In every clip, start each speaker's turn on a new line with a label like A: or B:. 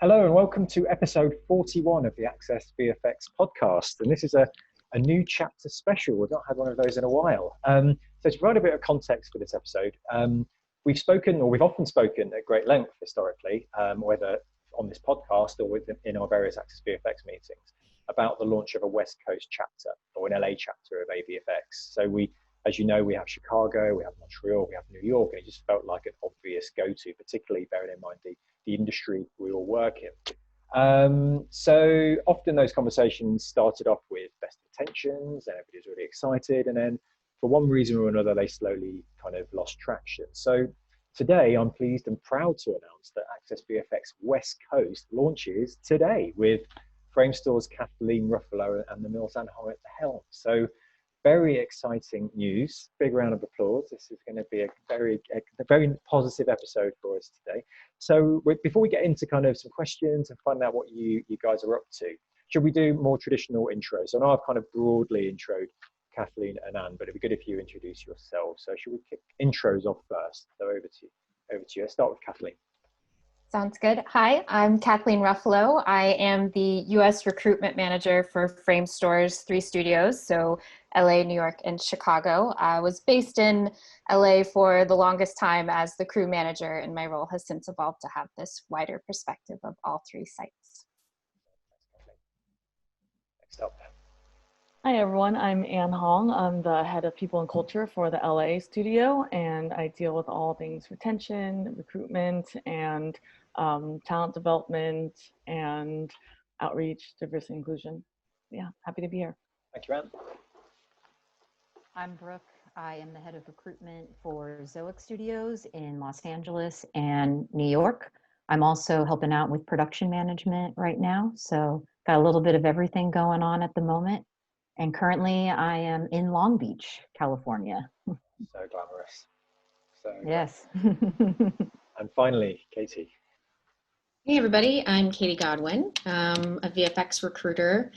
A: Hello and welcome to episode 41 of the Access VFX podcast. And this is a new chapter special. We've not had one of those in a while. So to provide a bit of context for this episode, we've often spoken at great length historically, whether on this podcast or in our various Access VFX meetings, about the launch of a West Coast chapter or an LA chapter of AVFX. So as you know, we have Chicago, we have Montreal, we have New York, and it just felt like an obvious go-to, particularly bearing in mind the industry we all work in. So often those conversations started off with best intentions and everybody's really excited, and then for one reason or another they slowly kind of lost traction. So today I'm pleased and proud to announce that Access VFX West Coast launches today with Framestore's Kathleen, Ruffalo and the Mills and Hoang at the helm. So very exciting news. Big round of applause. This is going to be a very positive episode for us today. So before we get into kind of some questions and find out what you guys are up to, should we do more traditional intros? So I know I've kind of broadly introed Kathleen and Anne, but it'd be good if you introduce yourselves. So should we kick intros off first? So over to you. Let's start with Kathleen.
B: Sounds good. Hi, I'm Kathleen Ruffalo. I am the US Recruitment Manager for Framestore's 3 studios, so LA, New York, and Chicago. I was based in LA for the longest time as the crew manager, and my role has since evolved to have this wider perspective of all 3 sites.
A: Next up.
C: Hi everyone, I'm Anne Hoang. I'm the head of people and culture for the LA studio, and I deal with all things retention, recruitment, and talent development and outreach, diversity, inclusion. Yeah, happy to be here.
A: Thank you, Anne.
D: I'm Brooke. I am the head of recruitment for Zoic Studios in Los Angeles and New York. I'm also helping out with production management right now, so got a little bit of everything going on at the moment. And currently I am in Long Beach, California.
A: So glamorous.
D: Yes.
A: And finally, Katie.
E: Hey everybody, I'm Katie Godwin. I'm a VFX recruiter.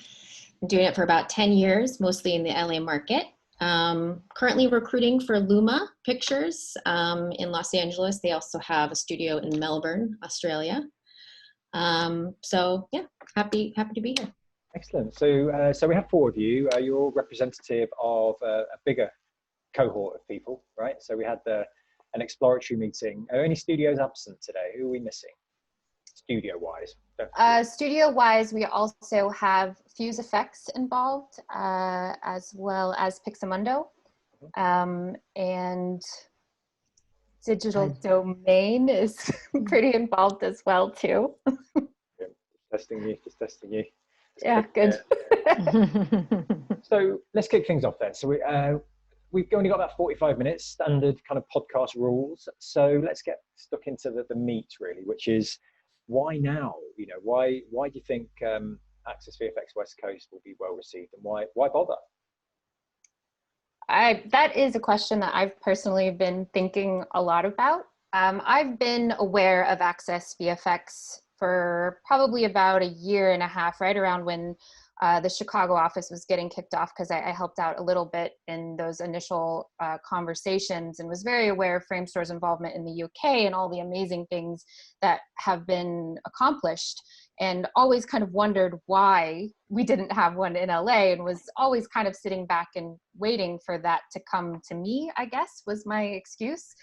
E: I'm doing it for about 10 years, mostly in the LA market. Currently recruiting for Luma Pictures in Los Angeles. They also have a studio in Melbourne, Australia. So yeah, happy to be here.
A: Excellent. So we have 4 of you. You're representative of a bigger cohort of people, right? So we had an exploratory meeting. Are any studios absent today? Who are we missing? Studio-wise.
B: Studio-wise, we also have Fuse Effects involved, as well as Pixamundo, and Digital Domain is pretty involved as well too.
A: Just testing you.
B: Yeah, good.
A: So let's kick things off then. So we've only got about 45 minutes, standard kind of podcast rules. So let's get stuck into the meat really, which is why now? You know, why do you think Access VFX West Coast will be well received, and why bother?
B: That is a question that I've personally been thinking a lot about. I've been aware of Access VFX for probably about a year and a half, right around when the Chicago office was getting kicked off, because I helped out a little bit in those initial conversations and was very aware of Framestore's involvement in the UK and all the amazing things that have been accomplished, and always kind of wondered why we didn't have one in LA, and was always kind of sitting back and waiting for that to come to me, I guess was my excuse.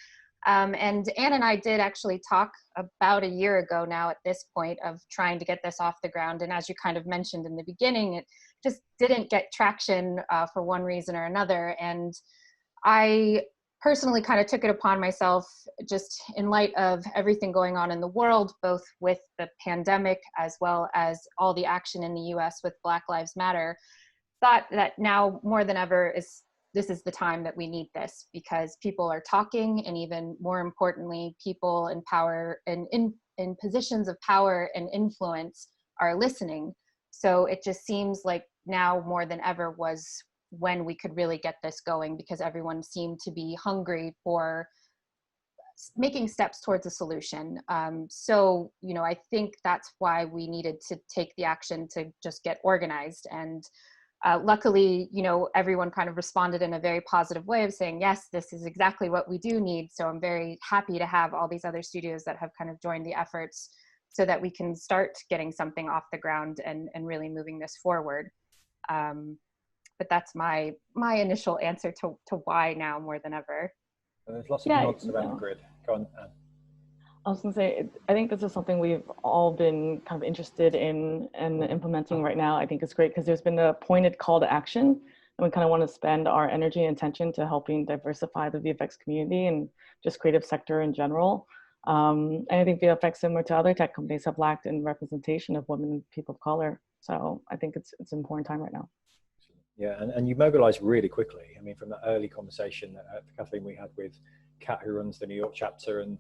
B: And Anne and I did actually talk about a year ago now at this point of trying to get this off the ground. And as you kind of mentioned in the beginning, it just didn't get traction for one reason or another. And I personally kind of took it upon myself, just in light of everything going on in the world, both with the pandemic as well as all the action in the US with Black Lives Matter, thought that now more than ever this is the time that we need this, because people are talking, and even more importantly, people in power and in positions of power and influence are listening. So it just seems like now more than ever was when we could really get this going, because everyone seemed to be hungry for making steps towards a solution. So, you know, I think that's why we needed to take the action to just get organized. And luckily, you know, everyone kind of responded in a very positive way of saying, yes, this is exactly what we do need. So I'm very happy to have all these other studios that have kind of joined the efforts so that we can start getting something off the ground and really moving this forward. But that's my initial answer to why now more than ever.
A: There's lots of nods around the grid. Go on, Anne.
C: I was going to say, I think this is something we've all been kind of interested in and implementing right now. I think it's great because there's been a pointed call to action, and we kind of want to spend our energy and attention to helping diversify the VFX community and just creative sector in general. And I think VFX, similar to other tech companies, have lacked in representation of women and people of color. So I think it's an important time right now.
A: Yeah, and you mobilized really quickly. I mean, from that early conversation that Kathleen we had with Kat, who runs the New York chapter and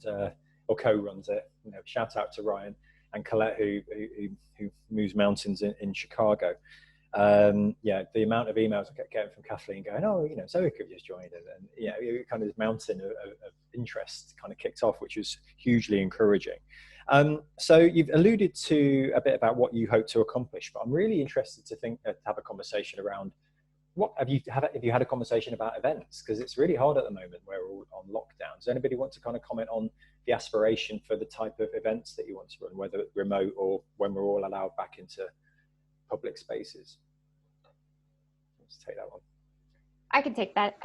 A: or co-runs it. You know, shout out to Ryan and Colette, who moves mountains in Chicago. Yeah, the amount of emails I kept getting from Kathleen going, oh, you know, Zoic have just joined, and yeah, kind of this mountain of interest kind of kicked off, which was hugely encouraging. So you've alluded to a bit about what you hope to accomplish, but I'm really interested to have a conversation around what have you had a conversation about events, because it's really hard at the moment. We're all on lockdown. Does anybody want to kind of comment on the aspiration for the type of events that you want to run, whether remote or when we're all allowed back into public spaces? Let's take that one.
B: I can take that.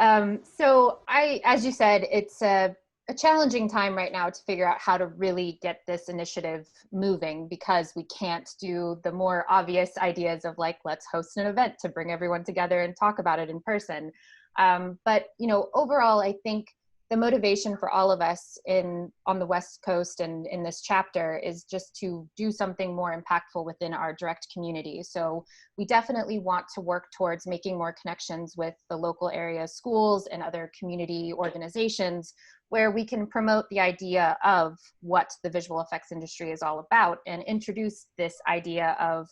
B: So as you said, it's a challenging time right now to figure out how to really get this initiative moving, because we can't do the more obvious ideas of like, let's host an event to bring everyone together and talk about it in person. But, you know, overall, I think the motivation for all of us on the West Coast and in this chapter is just to do something more impactful within our direct community. So we definitely want to work towards making more connections with the local area schools and other community organizations, where we can promote the idea of what the visual effects industry is all about and introduce this idea of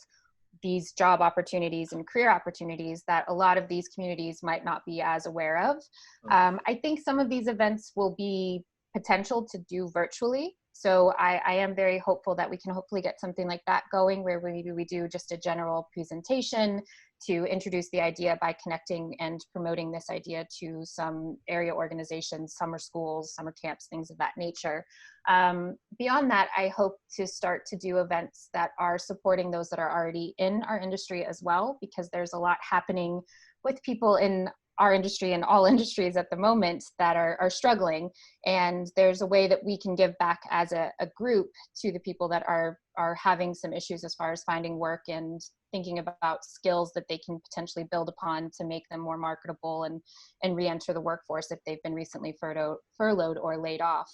B: these job opportunities and career opportunities that a lot of these communities might not be as aware of. I think some of these events will be potential to do virtually. So I am very hopeful that we can hopefully get something like that going, where maybe we do just a general presentation to introduce the idea by connecting and promoting this idea to some area organizations, summer schools, summer camps, things of that nature. Beyond that, I hope to start to do events that are supporting those that are already in our industry as well, because there's a lot happening with people in our industry and all industries at the moment that are struggling. And there's a way that we can give back as a group to the people that are having some issues as far as finding work and thinking about skills that they can potentially build upon to make them more marketable and re-enter the workforce if they've been recently furloughed or laid off.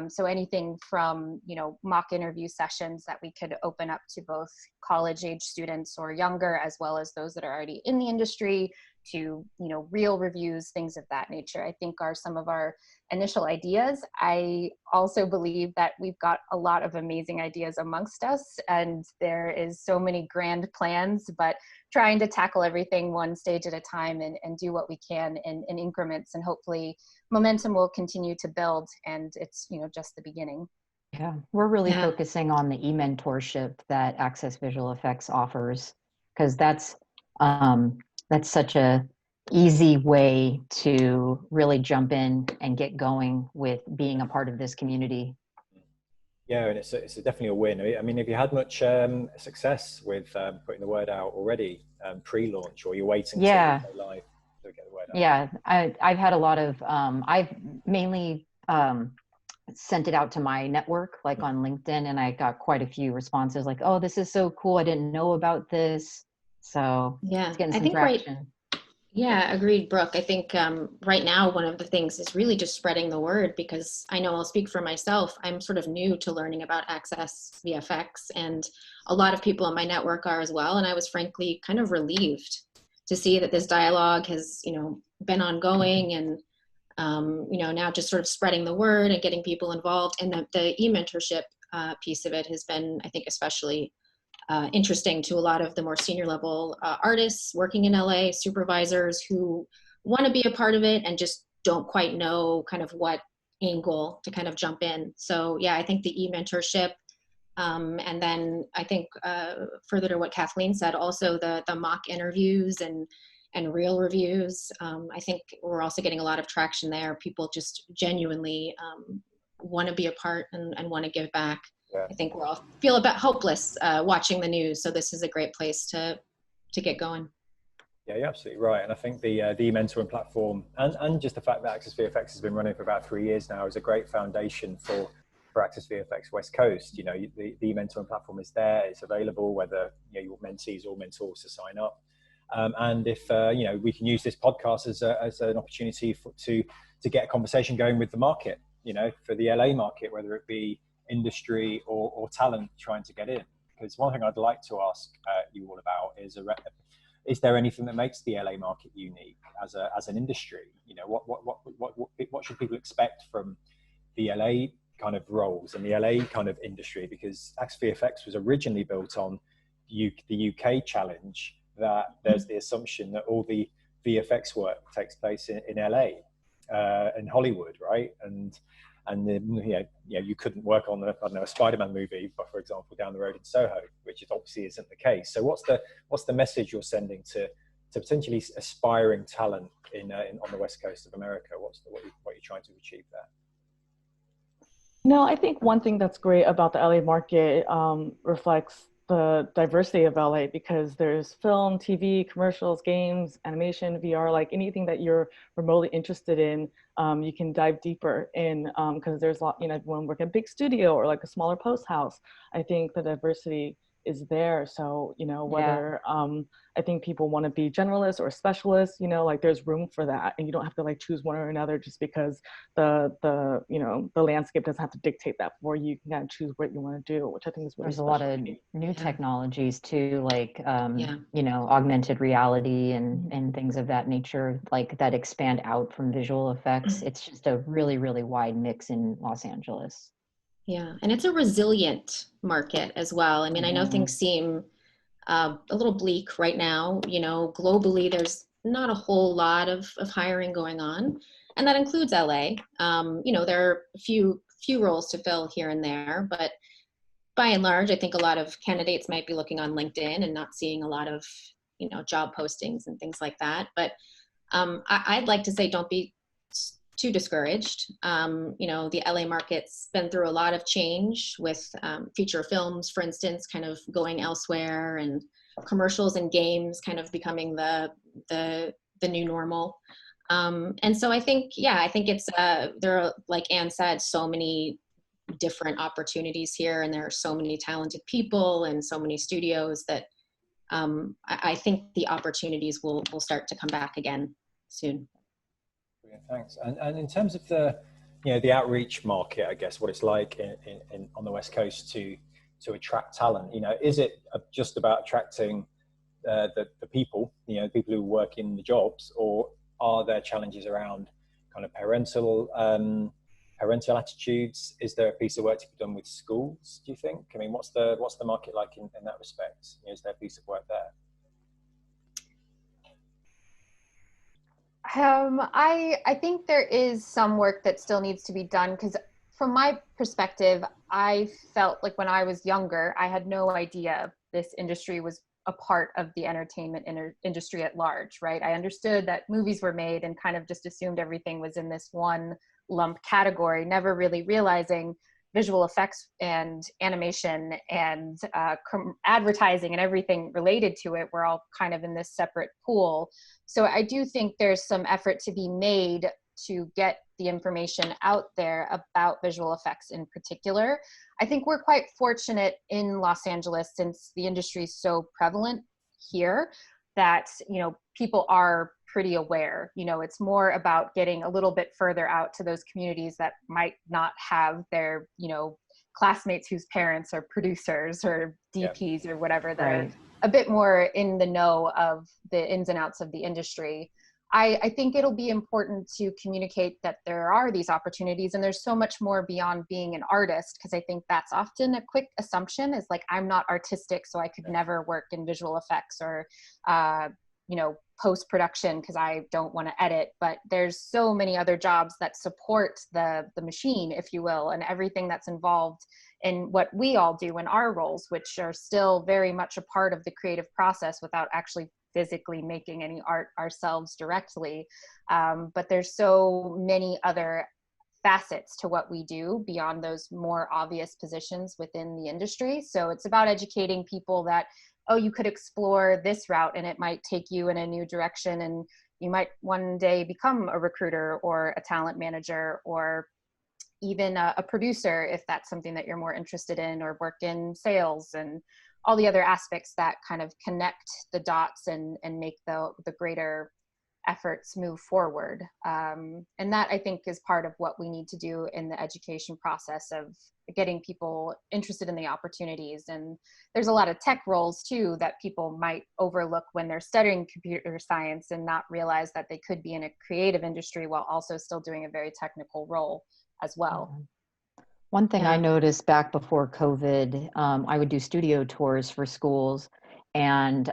B: So anything from, you know, mock interview sessions that we could open up to both college age students or younger, as well as those that are already in the industry, to, you know, real reviews, things of that nature, I think are some of our initial ideas. I also believe that we've got a lot of amazing ideas amongst us, and there is so many grand plans, but trying to tackle everything one stage at a time and do what we can in increments, and hopefully momentum will continue to build, and it's, you know, just the beginning.
D: Yeah, we're really focusing on the e-mentorship that Access Visual Effects offers, because that's such a easy way to really jump in and get going with being a part of this community.
A: Yeah, and it's definitely a win. I mean, have you had much success with putting the word out already, pre-launch, or you're waiting to go live to get the word out?
D: Yeah, I've had a lot of, I've mainly sent it out to my network, like on LinkedIn, and I got quite a few responses like, oh, this is so cool, I didn't know about this. So
E: yeah,
D: it's getting some traction.
E: Yeah, agreed, Brooke. I think right now, one of the things is really just spreading the word, because I know I'll speak for myself. I'm sort of new to learning about Access VFX, and a lot of people in my network are as well. And I was frankly kind of relieved to see that this dialogue has, you know, been ongoing, and you know, now just sort of spreading the word and getting people involved. And the e-mentorship piece of it has been, I think, especially interesting to a lot of the more senior level artists working in LA, supervisors who want to be a part of it and just don't quite know kind of what angle to kind of jump in. So yeah, I think the e-mentorship, and then I think further to what Kathleen said, also the mock interviews and real reviews. I think we're also getting a lot of traction there. People just genuinely want to be a part and want to give back. I think we're all feel a bit hopeless watching the news. So this is a great place to get going.
A: Yeah, you're absolutely right. And I think the mentoring platform and just the fact that Access VFX has been running for about 3 years now is a great foundation for Access VFX West Coast. You know, the mentoring platform is there, it's available, whether your mentees or mentors to sign up. And if we can use this podcast as an opportunity to get a conversation going with the market, for the LA market, whether it be industry or talent trying to get in. Because one thing I'd like to ask you all about is there anything that makes the LA market unique as an industry? What should people expect from the LA kind of roles and the LA kind of industry? Because Access VFX was originally built on the UK challenge, that there's the assumption that all the VFX work takes place in LA, in Hollywood, right? And you couldn't work on a Spider-Man movie, but for example, down the road in Soho, which obviously isn't the case. So what's the message you're sending to potentially aspiring talent on the West Coast of America? What you're trying to achieve there?
C: No, I think one thing that's great about the LA market reflects the diversity of LA, because there's film, TV, commercials, games, animation, VR, like anything that you're remotely interested in, you can dive deeper in, because there's a lot, when work at a big studio or like a smaller post house, I think the diversity is there. So, whether I think people want to be generalists or specialists, like there's room for that, and you don't have to like choose one or another just because the landscape doesn't have to dictate that for you. You can kind of choose what you want to do, which I think is really special.
D: There's a lot of new technologies too, like augmented reality and things of that nature, like that expand out from visual effects. It's just a really, really wide mix in Los Angeles.
E: Yeah, and it's a resilient market as well. I mean, I know things seem a little bleak right now. Globally, there's not a whole lot of hiring going on, and that includes LA. There are a few roles to fill here and there, but by and large, I think a lot of candidates might be looking on LinkedIn and not seeing a lot of job postings and things like that. But I'd like to say, don't be too discouraged. The LA market's been through a lot of change with feature films, for instance, kind of going elsewhere, and commercials and games kind of becoming the new normal. And so I think it's there are, like Anne said, so many different opportunities here, and there are so many talented people and so many studios that I think the opportunities will start to come back again soon.
A: Thanks. And in terms of the outreach market, I guess what it's like on the West Coast to attract talent, is it just about attracting the people, people who work in the jobs, or are there challenges around kind of parental attitudes? Is there a piece of work to be done with schools, do you think? I mean, what's the market like in that respect? Is there a piece of work there?
B: I think there is some work that still needs to be done, because from my perspective, I felt like when I was younger, I had no idea this industry was a part of the entertainment industry at large, right? I understood that movies were made and kind of just assumed everything was in this one lump category, never really realizing visual effects and animation and advertising and everything related to it were all kind of in this separate pool. So I do think there's some effort to be made to get the information out there about visual effects in particular. I think we're quite fortunate in Los Angeles, since the industry is so prevalent here, that people are pretty aware. It's more about getting a little bit further out to those communities that might not have their classmates whose parents are producers or DPs or whatever. They're a bit more in the know of the ins and outs of the industry. I think it'll be important to communicate that there are these opportunities, and there's so much more beyond being an artist, because I think that's often a quick assumption, is like, I'm not artistic, so I could never work in visual effects or post-production because I don't want to edit. But there's so many other jobs that support the machine, if you will, and everything that's involved in what we all do in our roles, which are still very much a part of the creative process without actually physically making any art ourselves directly. But there's so many other facets to what we do beyond those more obvious positions within the industry. So it's about educating people that, oh, you could explore this route and it might take you in a new direction, and you might one day become a recruiter or a talent manager, or even a producer if that's something that you're more interested in, or work in sales, and all the other aspects that kind of connect the dots and make the greater efforts move forward. And that, I think, is part of what we need to do in the education process of getting people interested in the opportunities. And there's a lot of tech roles too that people might overlook when they're studying computer science, and not realize that they could be in a creative industry while also still doing a very technical role as well.
D: One thing
B: Yeah.
D: I noticed back before COVID, I would do studio tours for schools, and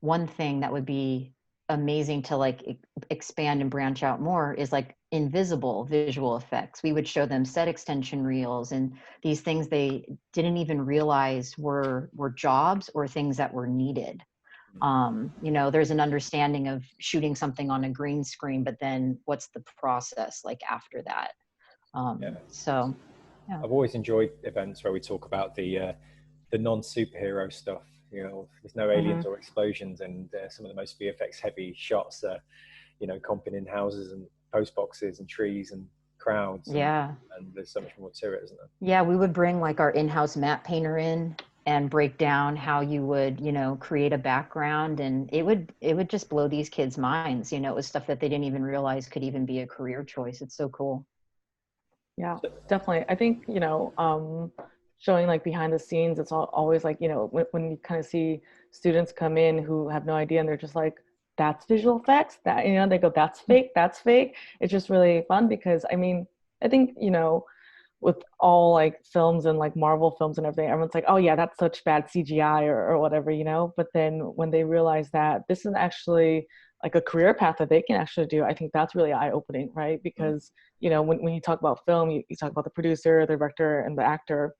D: one thing that would be amazing to like expand and branch out more is like invisible visual effects. We would show them set extension reels and these things they didn't even realize were jobs or things that were needed. You know, there's an understanding of shooting something on a green screen, but then what's the process like after that? So yeah.
A: I've always enjoyed events where we talk about the non-superhero stuff. You know, there's no aliens or explosions, and some of the most VFX heavy shots are, you know, comping in houses and post boxes and trees and crowds.
D: Yeah.
A: And there's so much more to it, isn't there?
D: Yeah, we would bring like our in-house map painter in and break down how you would, you know, create a background, and it would just blow these kids' minds. You know, it was stuff that they didn't even realize could even be a career choice. It's so cool.
C: Yeah, definitely. I think, you know, showing like behind the scenes, it's always like, you know, when you kind of see students come in who have no idea and they're just like, that's visual effects, that, you know, they go, that's fake, that's fake. It's just really fun because, I mean, I think, you know, with all like films and like Marvel films and everything, everyone's like, oh yeah, that's such bad CGI or whatever, you know, but then when they realize that this is actually like a career path that they can actually do, I think that's really eye-opening, right? Because, you know, when you talk about film, you talk about the producer, the director, and the actor.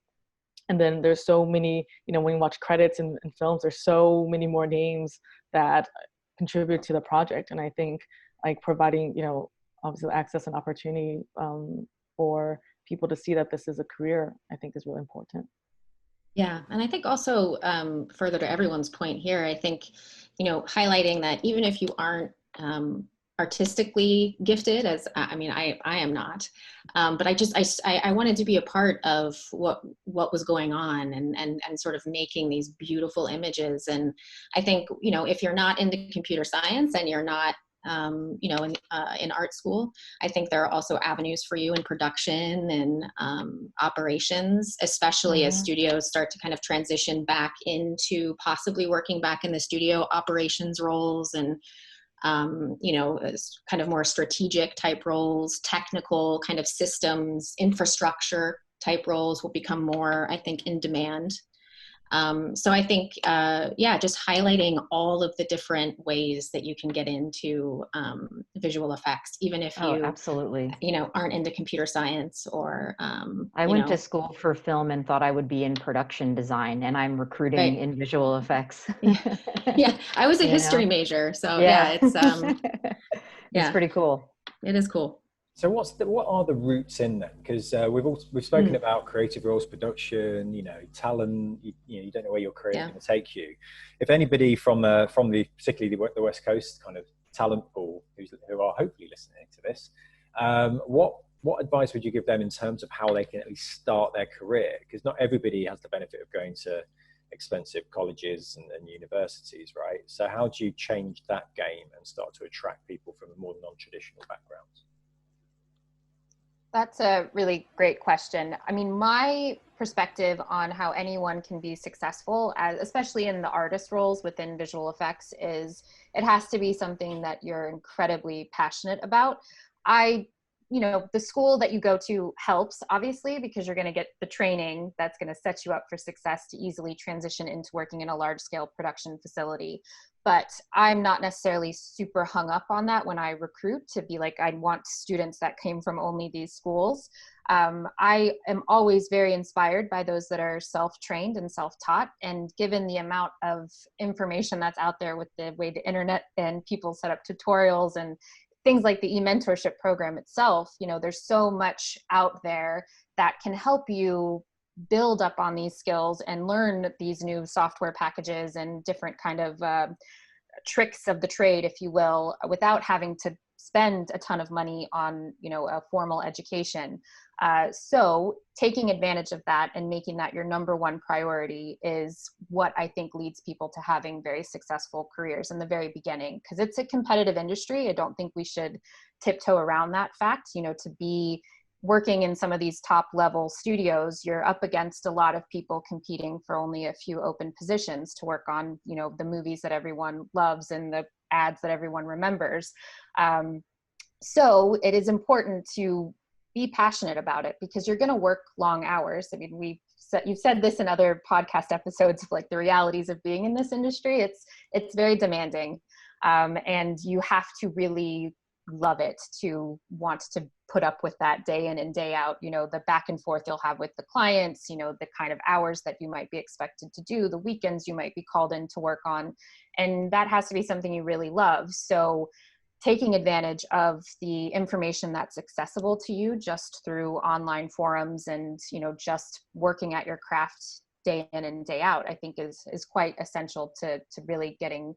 C: And then there's so many, you know, when you watch credits in films, there's so many more names that contribute to the project. And I think like providing, you know, obviously access and opportunity for people to see that this is a career, I think is really important.
E: Yeah, and I think also further to everyone's point here, I think, you know, highlighting that even if you aren't artistically gifted, as I mean, I am not, but I wanted to be a part of what was going on and sort of making these beautiful images. And I think, you know, if you're not into computer science and you're not you know, in art school, I think there are also avenues for you in production and operations, especially as studios start to kind of transition back into possibly working back in the studio operations roles and, you know, kind of more strategic type roles, technical kind of systems, infrastructure type roles will become more, I think, in demand. So I think, yeah, just highlighting all of the different ways that you can get into visual effects, even if you,
D: absolutely,
E: you know, aren't into computer science or.
D: I went to school for film and thought I would be in production design, and I'm recruiting in visual effects.
E: Yeah, I was a history major, so yeah, it's
D: it's pretty cool.
E: It is cool.
A: So what are the routes in then? Because we've spoken about creative roles, production, you know, talent. You don't know where your career is going to take you. If anybody from particularly the West Coast kind of talent pool who are hopefully listening to this, what advice would you give them in terms of how they can at least start their career? Because not everybody has the benefit of going to expensive colleges and universities, right? So how do you change that game and start to attract people from a more non-traditional backgrounds?
B: That's a really great question. I mean, my perspective on how anyone can be successful, especially in the artist roles within visual effects, is it has to be something that you're incredibly passionate about. You know, the school that you go to helps, obviously, because you're going to get the training that's going to set you up for success to easily transition into working in a large scale production facility. But I'm not necessarily super hung up on that when I recruit to be like, I want students that came from only these schools. I am always very inspired by those that are self-trained and self-taught. And given the amount of information that's out there with the way the internet and people set up tutorials and things like the e-mentorship program itself, you know, there's so much out there that can help you build up on these skills and learn these new software packages and different kind of tricks of the trade, if you will, without having to spend a ton of money on, you know, a formal education. So taking advantage of that and making that your number one priority is what I think leads people to having very successful careers in the very beginning, because it's a competitive industry. I don't think we should tiptoe around that fact. You know, to be working in some of these top level studios, you're up against a lot of people competing for only a few open positions to work on, you know, the movies that everyone loves and the ads that everyone remembers. So it is important to be passionate about it, because you're going to work long hours. I mean, you've said this in other podcast episodes of like the realities of being in this industry. It's very demanding, and you have to really love it to want to put up with that day in and day out. You know, the back and forth you'll have with the clients, you know, the kind of hours that you might be expected to do, the weekends you might be called in to work on, and that has to be something you really love. So taking advantage of the information that's accessible to you just through online forums and, you know, just working at your craft day in and day out, I think is quite essential to really getting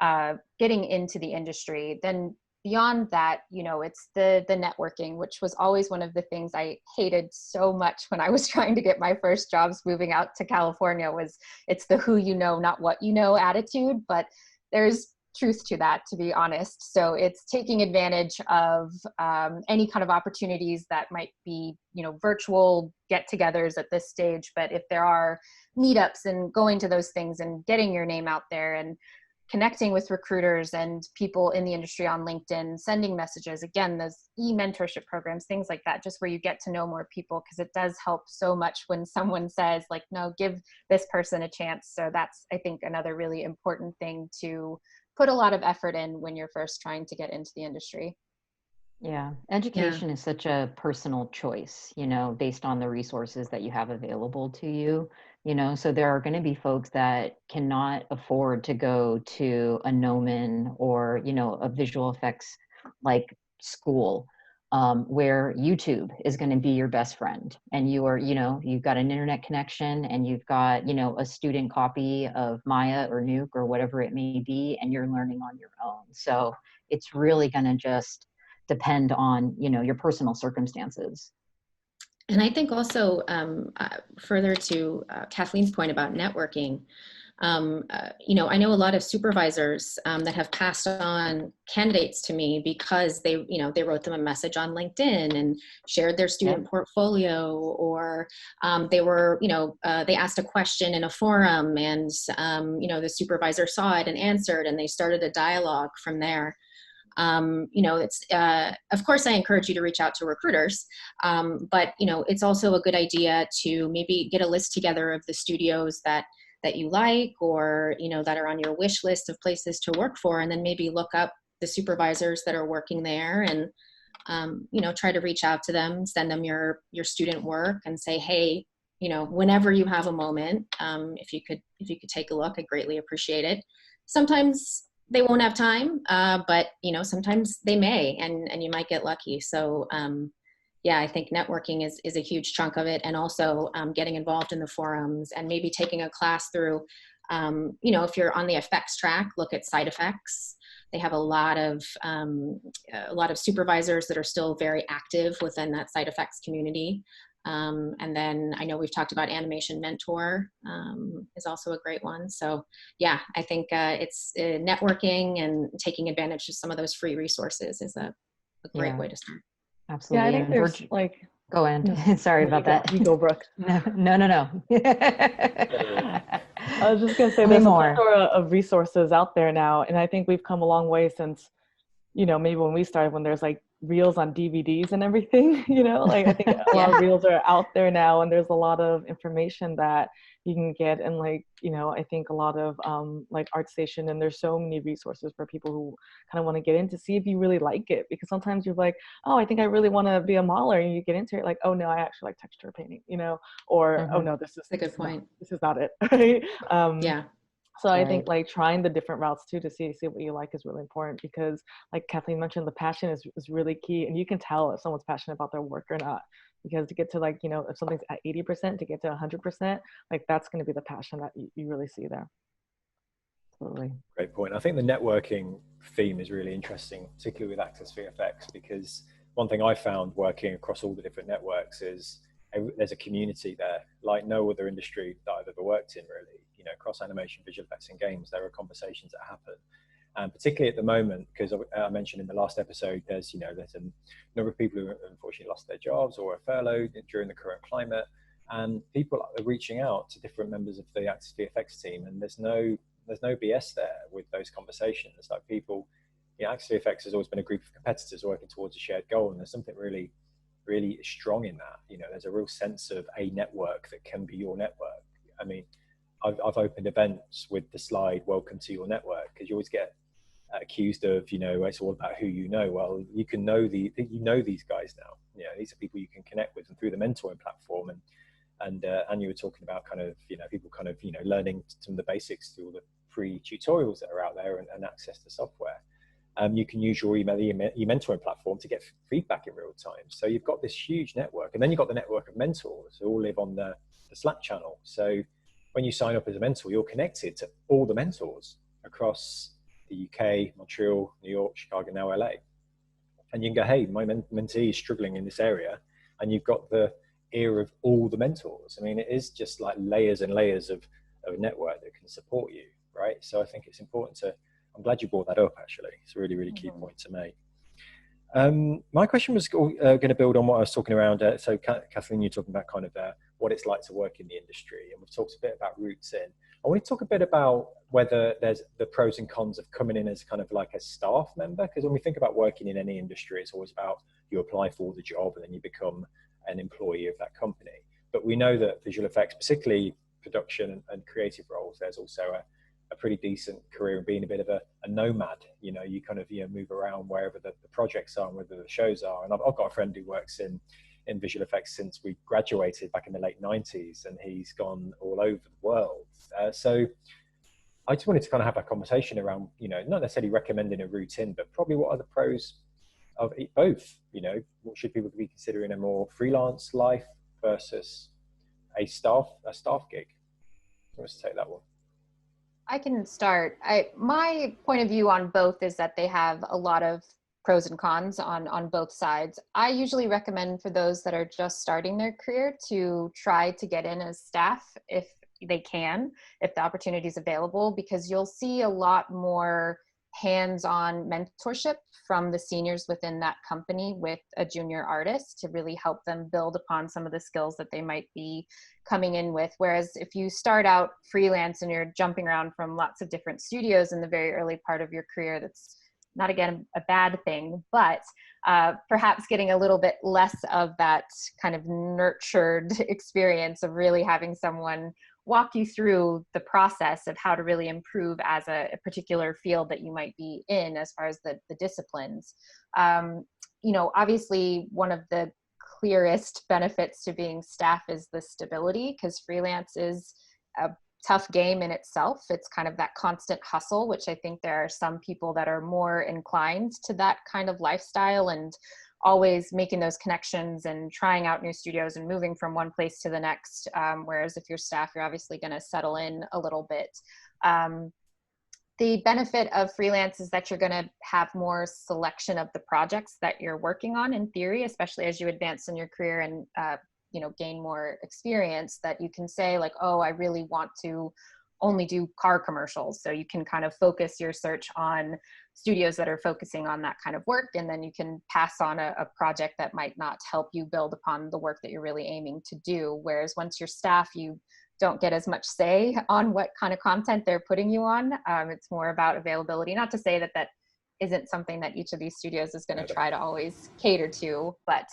B: into the industry. Then beyond that, you know, it's the networking, which was always one of the things I hated so much when I was trying to get my first jobs moving out to California. Was it's the who you know, not what you know attitude, but there's truth to that, to be honest. So it's taking advantage of any kind of opportunities that might be, you know, virtual get-togethers at this stage, but if there are meetups and going to those things and getting your name out there and connecting with recruiters and people in the industry on LinkedIn, sending messages, again, those e-mentorship programs, things like that, just where you get to know more people, because it does help so much when someone says like, no, give this person a chance. So that's, I think, another really important thing to put a lot of effort in when you're first trying to get into the industry.
D: Yeah, education is such a personal choice, you know, based on the resources that you have available to you, you know, so there are going to be folks that cannot afford to go to a Gnomon or, you know, a visual effects like school, where YouTube is going to be your best friend, and you are, you know, you've got an internet connection and you've got, you know, a student copy of Maya or Nuke or whatever it may be, and you're learning on your own. So it's really going to just depend on, you know, your personal circumstances.
E: And I think also further to Kathleen's point about networking, you know, I know a lot of supervisors that have passed on candidates to me because they, you know, they wrote them a message on LinkedIn and shared their student portfolio, or they were, you know, they asked a question in a forum and, you know, the supervisor saw it and answered, and they started a dialogue from there. You know, it's, of course, I encourage you to reach out to recruiters, but, you know, it's also a good idea to maybe get a list together of the studios that you like, or, you know, that are on your wish list of places to work for, and then maybe look up the supervisors that are working there and, you know, try to reach out to them, send them your student work and say, hey, you know, whenever you have a moment, if you could take a look, I'd greatly appreciate it. Sometimes they won't have time, but, you know, sometimes they may, and you might get lucky. So, yeah, I think networking is a huge chunk of it, and also getting involved in the forums and maybe taking a class through, you know, if you're on the effects track, look at side effects. They have a lot of supervisors that are still very active within that side effects community. And then I know we've talked about Animation Mentor is also a great one. So yeah, I think it's networking and taking advantage of some of those free resourses is a great way to start.
D: Absolutely.
C: Yeah, I think there's like,
D: go in.
C: No,
D: Sorry about that.
C: You go, Brooke.
D: No.
C: I was just going to say there's a plethora of resources out there now. And I think we've come a long way since, you know, maybe when we started, when there's like reels on DVDs and everything, you know, like I think a lot of reels are out there now, and there's a lot of information that you can get. And like, you know, I think a lot of like ArtStation, and there's so many resources for people who kind of want to get in to see if you really like it, because sometimes you're like, oh, I think I really want to be a modeler, and you get into it like, oh no, I actually like texture painting, you know, or oh no, this is
E: a good point.
C: This is not it. Right?
E: Yeah.
C: So I
D: Right.
C: think like trying the different routes too to see what you like is really important, because like Kathleen mentioned, the passion is really key, and you can tell if someone's passionate about their work or not, because to get to like, you know, if something's at 80% to get to 100%, like that's going to be the passion that you really see there.
D: Absolutely.
A: Great point. I think the networking theme is really interesting, particularly with Access VFX, because one thing I found working across all the different networks is there's a community there like no other industry that I've ever worked in, really. You know, across animation, visual effects, and games, there are conversations that happen. And particularly at the moment, because I mentioned in the last episode, there's a number of people who unfortunately lost their jobs or are furloughed during the current climate, and people are reaching out to different members of the Access VFX team, and there's no BS there with those conversations. Like people, you know, Access VFX has always been a group of competitors working towards a shared goal, and there's something really, really strong in that. You know, there's a real sense of a network that can be your network. I mean, I've opened events with the slide "Welcome to your network," because you always get accused of, you know, it's all about who you know. Well, you know these guys now. You know, these are people you can connect with, and through the mentoring platform, and you were talking about kind of, you know, people kind of, you know, learning some of the basics through all the free tutorials that are out there and access to software. You can use your mentoring platform to get feedback in real time. So you've got this huge network, and then you've got the network of mentors who all live on the Slack channel. So when you sign up as a mentor, you're connected to all the mentors across the UK, Montreal, New York, Chicago, now LA. And you can go, hey, my mentee is struggling in this area, and you've got the ear of all the mentors. I mean, it is just like layers and layers of a network that can support you, right? So I think it's important to, I'm glad you brought that up, actually. It's a really, really key point to make. My question was going to build on what I was talking around. So Kathleen, you're talking about kind of what it's like to work in the industry, and we've talked a bit about roots in. I want to talk a bit about whether there's the pros and cons of coming in as kind of like a staff member, because when we think about working in any industry, it's always about you apply for the job and then you become an employee of that company. But we know that visual effects, particularly production and creative roles, there's also a pretty decent career in being a bit of a nomad. You know, you kind of, you know, move around wherever the projects are and whether the shows are. And I've got a friend who works in visual effects since we graduated back in the late 90s, and he's gone all over the world. So I just wanted to kind of have a conversation around, you know, not necessarily recommending a routine, but probably what are the pros of both. You know, what should people be considering a more freelance life versus a staff gig? Let's take that one.
B: I can start. My point of view on both is that they have a lot of pros and cons on both sides. I usually recommend for those that are just starting their career to try to get in as staff if they can, if the opportunity is available, because you'll see a lot more hands-on mentorship from the seniors within that company with a junior artist to really help them build upon some of the skills that they might be coming in with. Whereas if you start out freelance and you're jumping around from lots of different studios in the very early part of your career, that's not, again, a bad thing, but perhaps getting a little bit less of that kind of nurtured experience of really having someone walk you through the process of how to really improve as a particular field that you might be in as far as the disciplines. You know, obviously one of the clearest benefits to being staff is the stability, because freelance is a tough game in itself. It's kind of that constant hustle, which I think there are some people that are more inclined to that kind of lifestyle and always making those connections and trying out new studios and moving from one place to the next. Whereas if you're staff, you're obviously going to settle in a little bit. The benefit of freelance is that you're going to have more selection of the projects that you're working on, in theory, especially as you advance in your career and you know, gain more experience, that you can say like, oh, I really want to only do car commercials. So you can kind of focus your search on studios that are focusing on that kind of work. And then you can pass on a project that might not help you build upon the work that you're really aiming to do. Whereas once you're staff, you don't get as much say on what kind of content they're putting you on. It's more about availability. Not to say that that isn't something that each of these studios is going to try to always cater to, but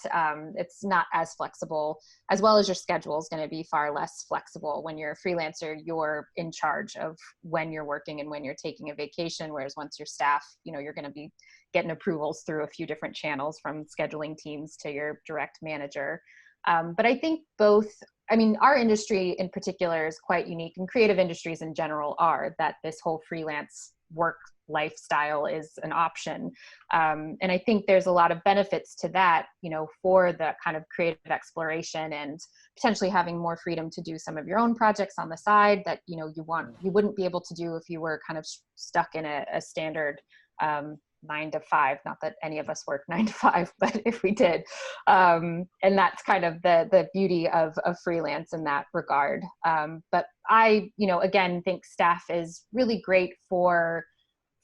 B: it's not as flexible, as well as your schedule is going to be far less flexible. When you're a freelancer, you're in charge of when you're working and when you're taking a vacation, whereas once you're staff, you know, you're going to be getting approvals through a few different channels, from scheduling teams to your direct manager. But I think both I mean, our industry in particular is quite unique, and creative industries in general are, that this whole freelance work lifestyle is an option. And I think there's a lot of benefits to that, you know, for the kind of creative exploration and potentially having more freedom to do some of your own projects on the side that, you know, you wouldn't be able to do if you were kind of stuck in a standard 9 to 5, not that any of us work 9 to 5, but if we did, and that's kind of the beauty of freelance in that regard. But I, you know, again, think staff is really great for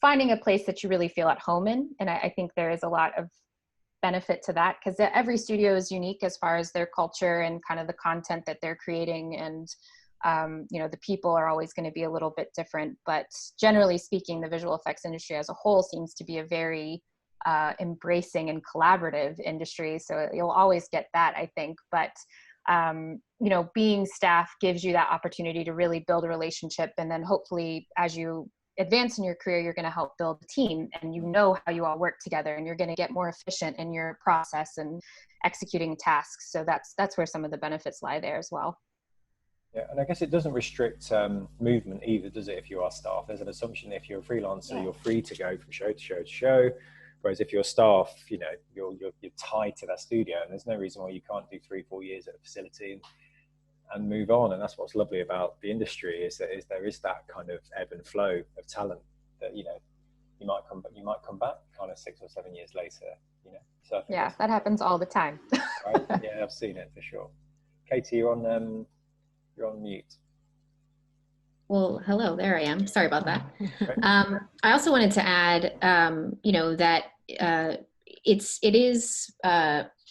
B: finding a place that you really feel at home in. And I think there is a lot of benefit to that, because every studio is unique as far as their culture and kind of the content that they're creating. And, you know, the people are always going to be a little bit different, but generally speaking, the visual effects industry as a whole seems to be a very embracing and collaborative industry. So you'll always get that, I think. But, you know, being staff gives you that opportunity to really build a relationship. And then hopefully as you advance in your career, you're going to help build a team, and you know how you all work together, and you're going to get more efficient in your process and executing tasks. So that's where some of the benefits lie there as well.
A: Yeah, and I guess it doesn't restrict movement either, does it? If you are staff, there's an assumption that if you're a freelancer, you're free to go from show to show to show. Whereas if you're staff, you know, you're tied to that studio, and there's no reason why you can't do 3-4 years at a facility and move on. And that's what's lovely about the industry, is that there is that kind of ebb and flow of talent that, you know, you might come back kind of 6 or 7 years later, you know. So
B: yeah, that happens all the time.
A: Right? Yeah, I've seen it for sure. Katie, you're on mute.
E: Well, hello, there I am. Sorry about that. I also wanted to add, you know, that it is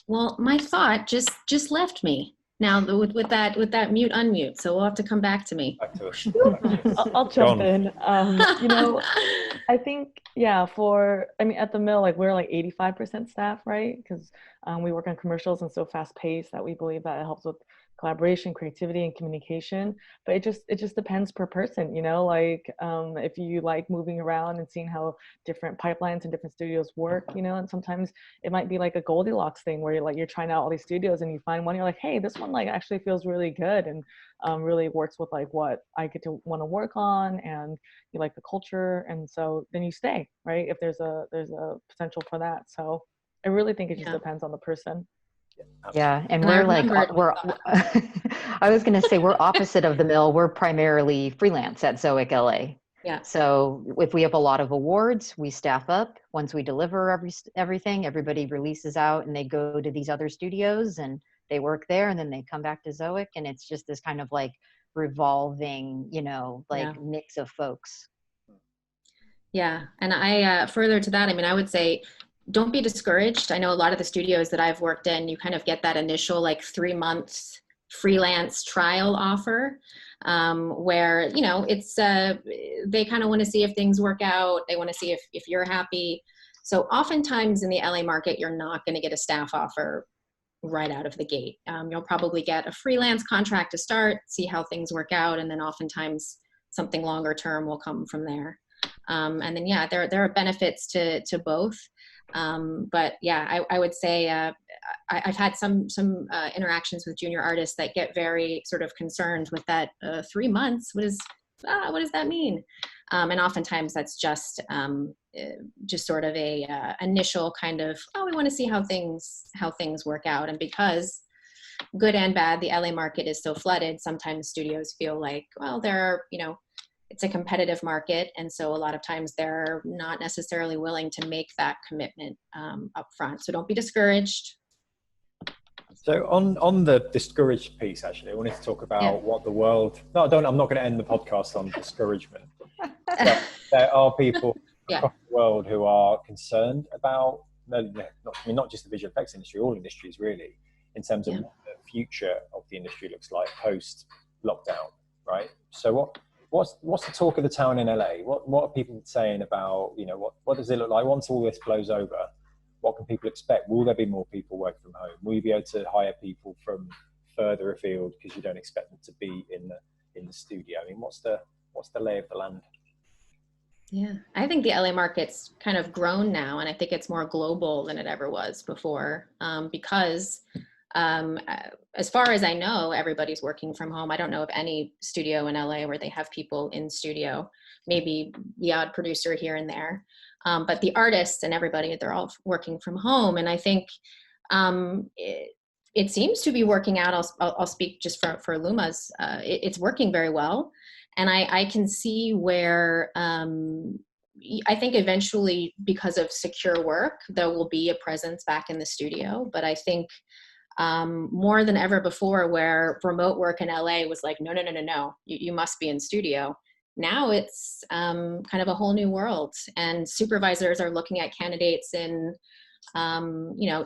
E: well, my thought just left me now with that mute unmute. So we'll have to come back to me.
A: Back to us.
C: I'll jump in. You know, I think, yeah, I mean, at the mill, like we're like 85% staff, right? Because we work on commercials and so fast paced that we believe that it helps with collaboration, creativity, and communication. But it just depends per person, you know, like if you like moving around and seeing how different pipelines and different studios work, you know, and sometimes it might be like a Goldilocks thing where you're trying out all these studios and you find one, you're like, hey, this one like actually feels really good and really works with like what I get to want to work on, and you like the culture, and so then you stay, right? If there's a potential for that. So I really think it just depends on the person.
D: Yeah, and we're like, I was going to say we're opposite of the mill. We're primarily freelance at Zoic LA.
E: Yeah.
D: So if we have a lot of awards, we staff up. Once we deliver everything, everybody releases out and they go to these other studios and they work there, and then they come back to Zoic, and it's just this kind of like revolving, you know, like mix of folks.
E: Yeah, and I further to that, I mean, I would say, don't be discouraged. I know a lot of the studios that I've worked in, you kind of get that initial like 3 months freelance trial offer, where, you know, it's they kind of want to see if things work out. They want to see if you're happy. So oftentimes in the LA market, you're not going to get a staff offer right out of the gate. You'll probably get a freelance contract to start, see how things work out, and then oftentimes something longer term will come from there. And then, yeah, there are benefits to both. But yeah, I would say I've had some interactions with junior artists that get very sort of concerned with that 3 months. What does that mean? And oftentimes that's just sort of a initial kind of, oh, we want to see how things work out. And because good and bad, the LA market is so flooded, sometimes studios feel like, well, it's a competitive market, and so a lot of times they're not necessarily willing to make that commitment up front. So don't be discouraged.
A: So on the discouraged piece, actually, I wanted to talk about what the world. No, I'm not going to end the podcast on discouragement. There are people across the world who are concerned about, not just the visual effects industry, all industries really, in terms of what the future of the industry looks like post lockdown, right? So what's the talk of the town in LA? What are people saying about, you know, what does it look like once all this blows over? What can people expect? Will there be more people working from home? Will you be able to hire people from further afield because you don't expect them to be in the studio? I mean, what's the lay of the land?
E: Yeah, I think the LA market's kind of grown now, and I think it's more global than it ever was before, because As far as I know, everybody's working from home. I don't know of any studio in LA where they have people in studio, maybe the odd producer here and there. But the artists and everybody, they're all working from home. And I think it seems to be working out. I'll speak just for Luma's. It's working very well. And I can see where I think eventually, because of secure work, there will be a presence back in the studio. But I think more than ever before, where remote work in LA was like, no, you must be in studio. Now it's kind of a whole new world, and supervisors are looking at candidates in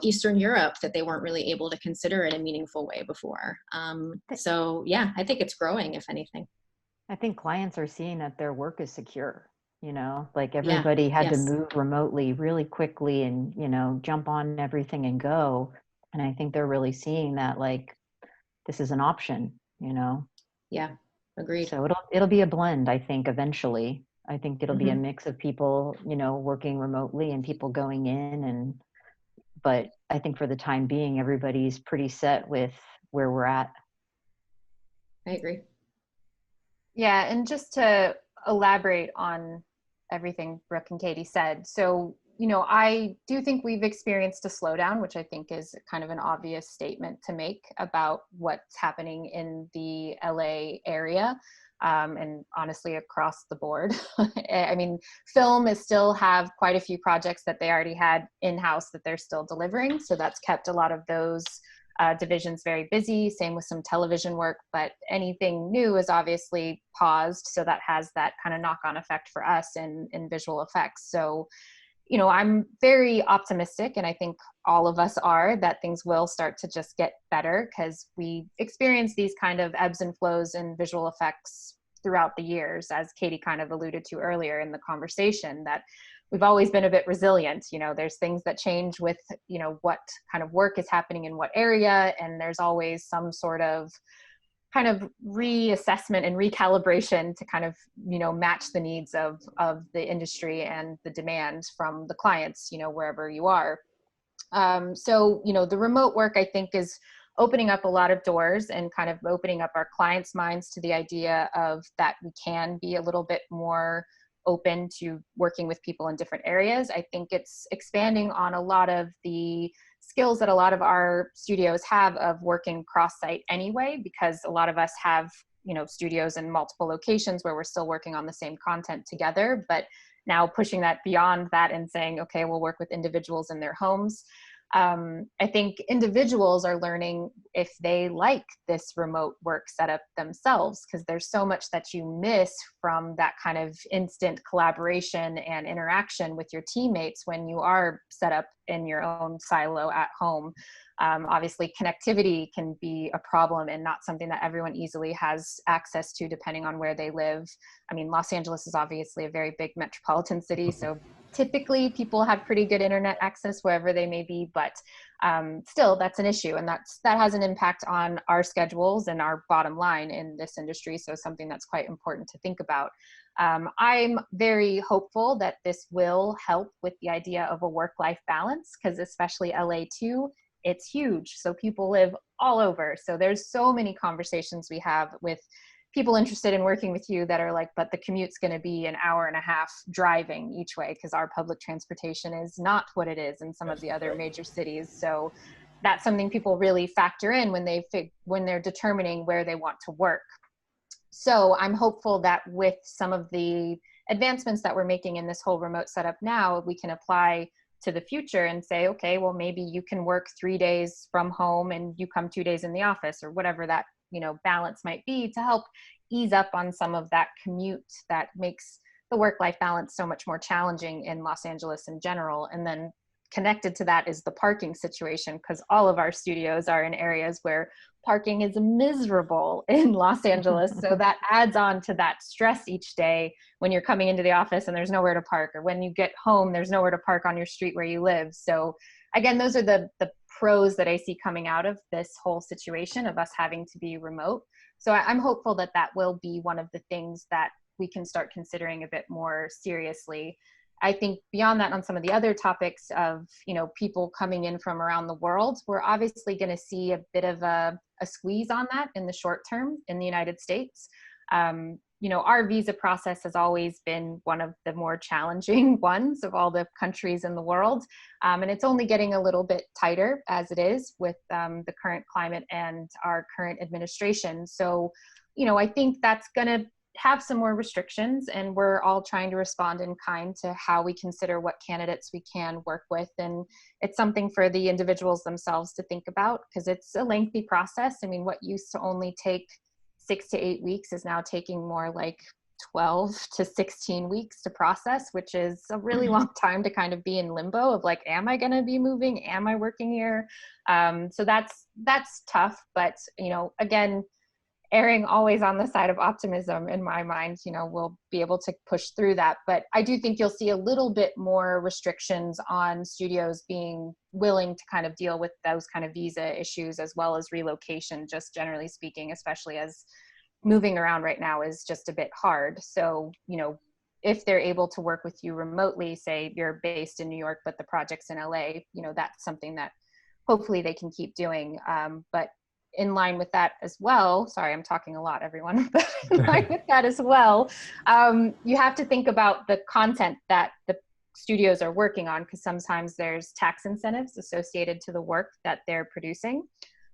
E: Eastern Europe that they weren't really able to consider in a meaningful way before. So yeah, I think it's growing, if anything.
D: I think clients are seeing that their work is secure, like everybody had to move remotely really quickly and, jump on everything and go. And I think they're really seeing that, like, this is an option,
E: Yeah, agreed.
D: So it'll be a blend, I think, eventually. I think it'll be a mix of people, working remotely and people going in. But I think for the time being, everybody's pretty set with where we're at.
E: I agree.
B: Yeah, and just to elaborate on everything Brooke and Katie said. So, I do think we've experienced a slowdown, which I think is kind of an obvious statement to make about what's happening in the LA area. And honestly, across the board. I mean, film is still have quite a few projects that they already had in-house that they're still delivering. So that's kept a lot of those divisions very busy. Same with some television work, but anything new is obviously paused. So that has that kind of knock-on effect for us in visual effects. So, I'm very optimistic, and I think all of us are, that things will start to just get better, because we experience these kind of ebbs and flows in visual effects throughout the years, as Katie kind of alluded to earlier in the conversation, that we've always been a bit resilient. There's things that change with, what kind of work is happening in what area, and there's always some sort of kind of reassessment and recalibration to kind of, match the needs of the industry and the demand from the clients, wherever you are. So, the remote work, I think, is opening up a lot of doors and kind of opening up our clients' minds to the idea of that we can be a little bit more open to working with people in different areas. I think it's expanding on a lot of the skills that a lot of our studios have of working cross-site anyway, because a lot of us have, studios in multiple locations where we're still working on the same content together, but now pushing that beyond that and saying, okay, we'll work with individuals in their homes. I think individuals are learning if they like this remote work setup themselves, because there's so much that you miss from that kind of instant collaboration and interaction with your teammates when you are set up in your own silo at home. Obviously, connectivity can be a problem and not something that everyone easily has access to depending on where they live. I mean, Los Angeles is obviously a very big metropolitan city, so typically people have pretty good internet access wherever they may be, but still that's an issue, and that has an impact on our schedules and our bottom line in this industry. So something that's quite important to think about. I'm very hopeful that this will help with the idea of a work-life balance, because especially LA too, it's huge. So people live all over. So there's so many conversations we have with people interested in working with you that are like, but the commute's going to be an hour and a half driving each way, because our public transportation is not what it is in some of the other major cities. So that's something people really factor in when they're determining where they want to work. So I'm hopeful that with some of the advancements that we're making in this whole remote setup now, we can apply to the future and say, okay, well, maybe you can work 3 days from home and you come 2 days in the office, or whatever that balance might be, to help ease up on some of that commute that makes the work-life balance so much more challenging in Los Angeles in general. And then connected to that is the parking situation, because all of our studios are in areas where parking is miserable in Los Angeles. So that adds on to that stress each day when you're coming into the office and there's nowhere to park, or when you get home, there's nowhere to park on your street where you live. So again, those are the pros that I see coming out of this whole situation of us having to be remote. So I'm hopeful that that will be one of the things that we can start considering a bit more seriously. I think beyond that, on some of the other topics of, you know, people coming in from around the world, we're obviously going to see a bit of a squeeze on that in the short term in the United States. You know, our visa process has always been one of the more challenging ones of all the countries in the world. And it's only getting a little bit tighter as it is with the current climate and our current administration. So, you know, I think that's going to have some more restrictions, and we're all trying to respond in kind to how we consider what candidates we can work with. And it's something for the individuals themselves to think about, because it's a lengthy process. I mean, what used to only take 6 to 8 weeks is now taking more like 12 to 16 weeks to process, which is a really long time to kind of be in limbo of like, am I going to be moving? Am I working here? So that's tough. But, you know, again, erring always on the side of optimism in my mind, you know, we'll be able to push through that. But I do think you'll see a little bit more restrictions on studios being willing to kind of deal with those kind of visa issues, as well as relocation, just generally speaking, especially as moving around right now is just a bit hard. So, you know, if they're able to work with you remotely, say you're based in New York, but the project's in LA, you know, that's something that hopefully they can keep doing. But in line with that as well, sorry, I'm talking a lot, everyone, but in line with that as well, you have to think about the content that the studios are working on, because sometimes there's tax incentives associated to the work that they're producing.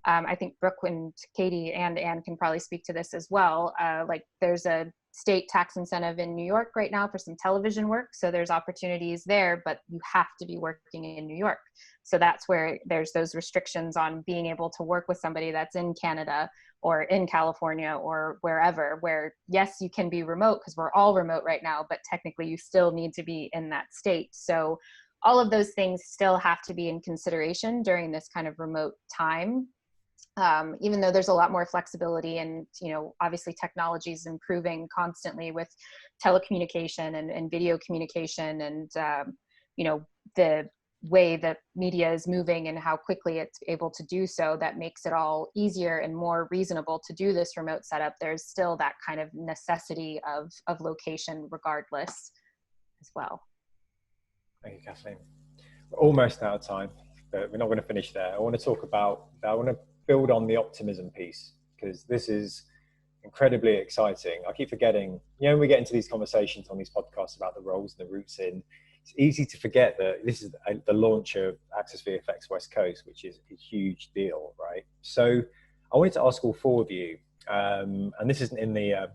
B: I think Brooke and Katie and Anne can probably speak to this as well. Like there's a state tax incentive in New York right now for some television work. So there's opportunities there, but you have to be working in New York. So that's where there's those restrictions on being able to work with somebody that's in Canada or in California or wherever, where yes, you can be remote because we're all remote right now, but technically you still need to be in that state. So all of those things still have to be in consideration during this kind of remote time. Even though there's a lot more flexibility, and, you know, obviously technology is improving constantly with telecommunication and video communication, and, you know, the way that media is moving and how quickly it's able to do so, that makes it all easier and more reasonable to do this remote setup. There's still that kind of necessity of location regardless as well.
A: Thank you, Kathleen. We're almost out of time, but we're not going to finish there. I want to build on the optimism piece, because this is incredibly exciting. I keep forgetting, you know, when we get into these conversations on these podcasts about the roles and the routes in, it's easy to forget that this is the launch of Access VFX West Coast, which is a huge deal, right? So I wanted to ask all four of you, and this isn't in the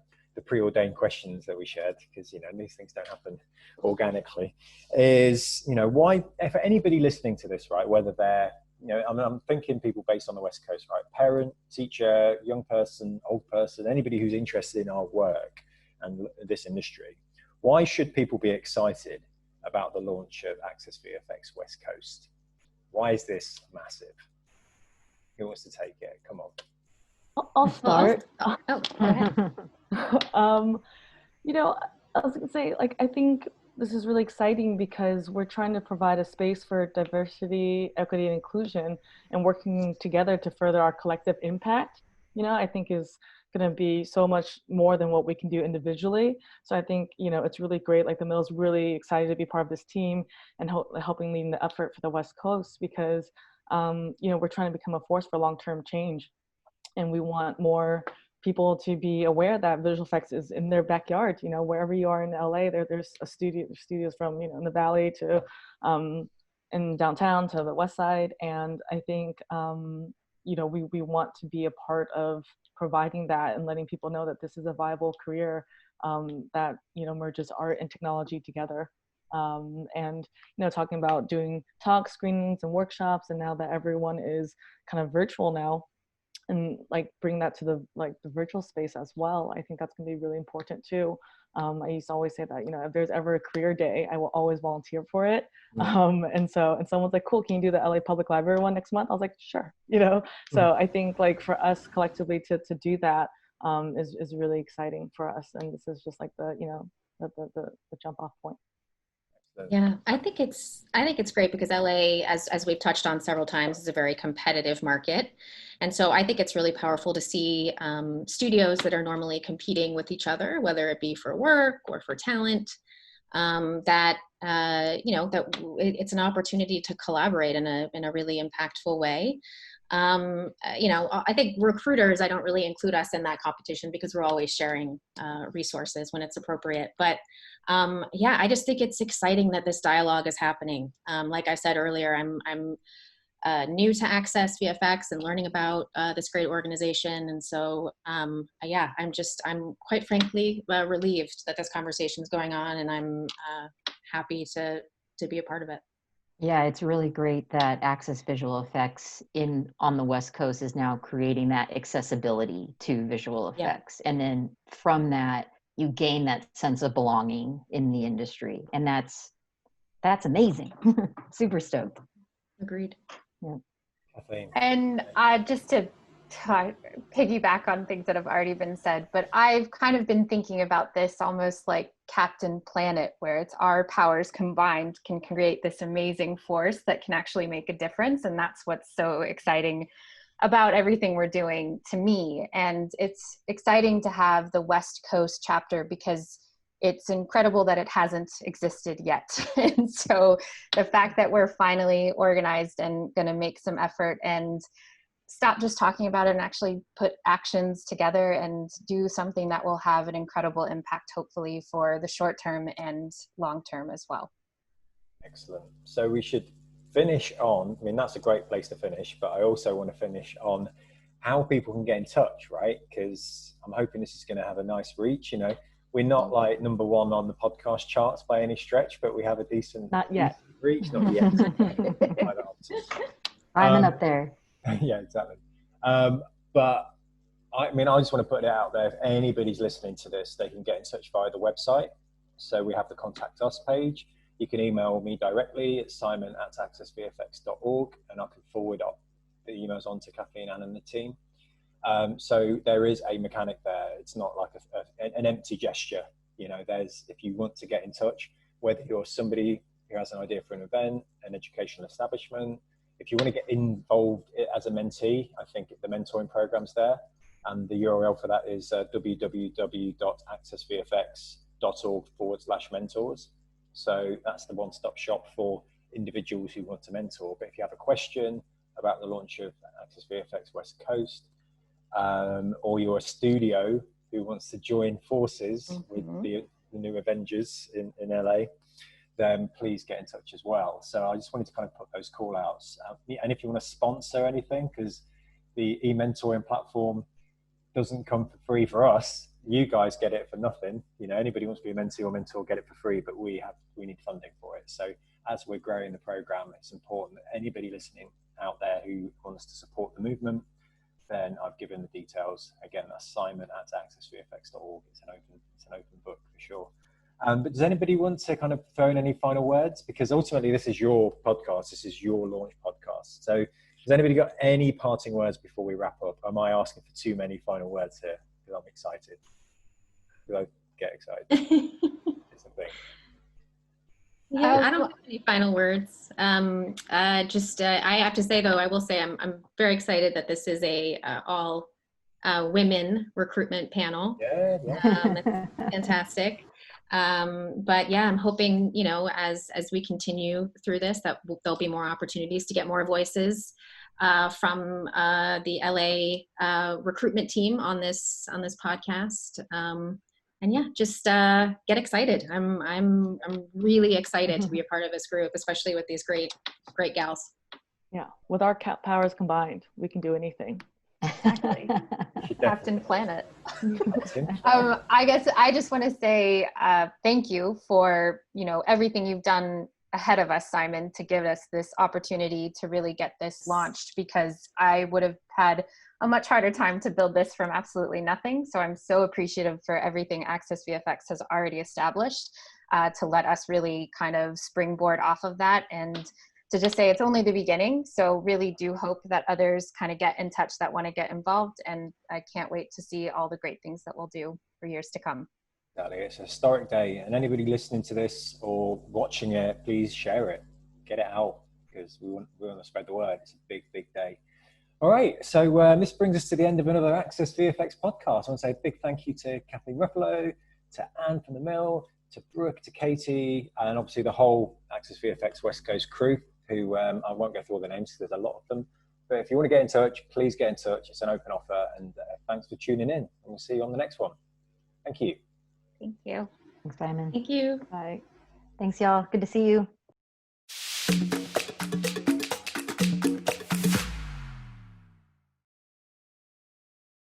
A: preordained questions that we shared, because, you know, these things don't happen organically, is, you know, why, for anybody listening to this, right, whether they're, you know, I'm thinking people based on the West Coast, right? Parent, teacher, young person, old person, anybody who's interested in our work and this industry. Why should people be excited about the launch of Access VFX West Coast? Why is this massive? Who wants to take it? Come on.
C: I'll start.
B: Oh, go ahead.
C: You know, I was gonna say, like, I think this is really exciting because we're trying to provide a space for diversity, equity, and inclusion, and working together to further our collective impact, you know, I think is going to be so much more than what we can do individually. So I think, you know, it's really great. Like the Mill's really excited to be part of this team and helping lead the effort for the West Coast, because, you know, we're trying to become a force for long-term change. And we want more people to be aware that visual effects is in their backyard. You know, wherever you are in LA, there's studios from, you know, in the Valley to in downtown to the West Side. And I think, you know, we want to be a part of providing that and letting people know that this is a viable career that, you know, merges art and technology together. And, you know, talking about doing talk screenings and workshops, and now that everyone is kind of virtual now, and like bring that to the virtual space as well. I think that's going to be really important too. I used to always say that, you know, if there's ever a career day, I will always volunteer for it. And someone's like, cool, can you do the LA Public Library one next month? I was like, sure, you know. So I think like for us collectively to do that is really exciting for us. And this is just like the, you know, the jump off point.
E: Yeah, I think it's great because LA, as we've touched on several times, is a very competitive market. And so I think it's really powerful to see studios that are normally competing with each other, whether it be for work or for talent, that it's an opportunity to collaborate in a really impactful way. I think recruiters, I don't really include us in that competition because we're always sharing resources when it's appropriate. But I just think it's exciting that this dialogue is happening. Like I said earlier, I'm new to Access VFX and learning about this great organization. And so, I'm quite frankly relieved that this conversation is going on, and I'm happy to be a part of it.
D: Yeah, it's really great that Access Visual Effects on the West Coast is now creating that accessibility to visual effects. Yeah. And then from that, you gain that sense of belonging in the industry. And that's amazing. Super stoked.
E: Agreed.
D: Yeah.
A: Kathleen.
B: And just to piggyback on things that have already been said, but I've kind of been thinking about this almost like Captain Planet, where it's our powers combined can create this amazing force that can actually make a difference. And that's what's so exciting about everything we're doing to me. And it's exciting to have the West Coast chapter because it's incredible that it hasn't existed yet. And so the fact that we're finally organized and going to make some effort and stop just talking about it and actually put actions together and do something that will have an incredible impact, hopefully for the short term and long term as well.
A: Excellent. So we should finish on, that's a great place to finish, but I also want to finish on how people can get in touch, right? Because I'm hoping this is going to have a nice reach. We're not like number one on the podcast charts by any stretch, but we have a decent reach. Not yet.
D: Climbing up there.
A: Yeah, exactly. But I just want to put it out there. If anybody's listening to this, they can get in touch via the website. So we have the contact us page. You can email me directly at simon@accessvfx.org, and I can forward up the emails on to Kathleen and the team. So there is a mechanic there. It's not like an empty gesture. If you want to get in touch, whether you're somebody who has an idea for an event, an educational establishment, if you want to get involved as a mentee, I think the mentoring program's there. And the URL for that is www.accessvfx.org/mentors. So that's the one-stop shop for individuals who want to mentor. But if you have a question about the launch of Access VFX West Coast, or you're a studio who wants to join forces with the new Avengers in LA, then please get in touch as well. So I just wanted to kind of put those call outs. And if you want to sponsor anything, because the e-mentoring platform doesn't come for free for us, you guys get it for nothing. Anybody who wants to be a mentee or mentor, get it for free, but we need funding for it. So as we're growing the program, it's important that anybody listening out there who wants to support the movement, then I've given the details. Again, that's simon@accessvfx.org. It's an open book for sure. But does anybody want to kind of throw in any final words? Because ultimately this is your podcast. This is your launch podcast. So has anybody got any parting words before we wrap up? Am I asking for too many final words here? Because I'm excited. Because I get excited. It's a thing.
E: Yeah, I don't have any final words. I have to say, though, I will say I'm very excited that this is a all women recruitment panel.
A: Yeah.
E: It's fantastic. But yeah, I'm hoping, as we continue through this, that there'll be more opportunities to get more voices from the LA recruitment team on this podcast. And yeah, just get excited. I'm really excited to be a part of this group, especially with these great gals.
C: Yeah, with our powers combined, we can do anything.
B: Exactly. Captain Planet. I guess I just want to say thank you for everything you've done ahead of us, Simon, to give us this opportunity to really get this launched, because I would have had a much harder time to build this from absolutely nothing. So I'm so appreciative for everything Access VFX has already established to let us really kind of springboard off of that, and to just say it's only the beginning. So really do hope that others kind of get in touch that want to get involved. And I can't wait to see all the great things that we'll do for years to come.
A: Exactly. It's a historic day. And anybody listening to this or watching it, please share it. Get it out, because we want to spread the word. It's a big, big day. All right. So this brings us to the end of another Access VFX podcast. I want to say a big thank you to Kathleen Ruffalo, to Anne from the Mill, to Brooke, to Katie, and obviously the whole Access VFX West Coast crew, who I won't go through all the names because there's a lot of them. But if you want to get in touch, please get in touch. It's an open offer, and thanks for tuning in. And we'll see you on the next one. Thank you.
B: Thank you.
D: Thanks, Simon.
E: Thank you.
C: Bye.
D: Thanks, y'all. Good to see you.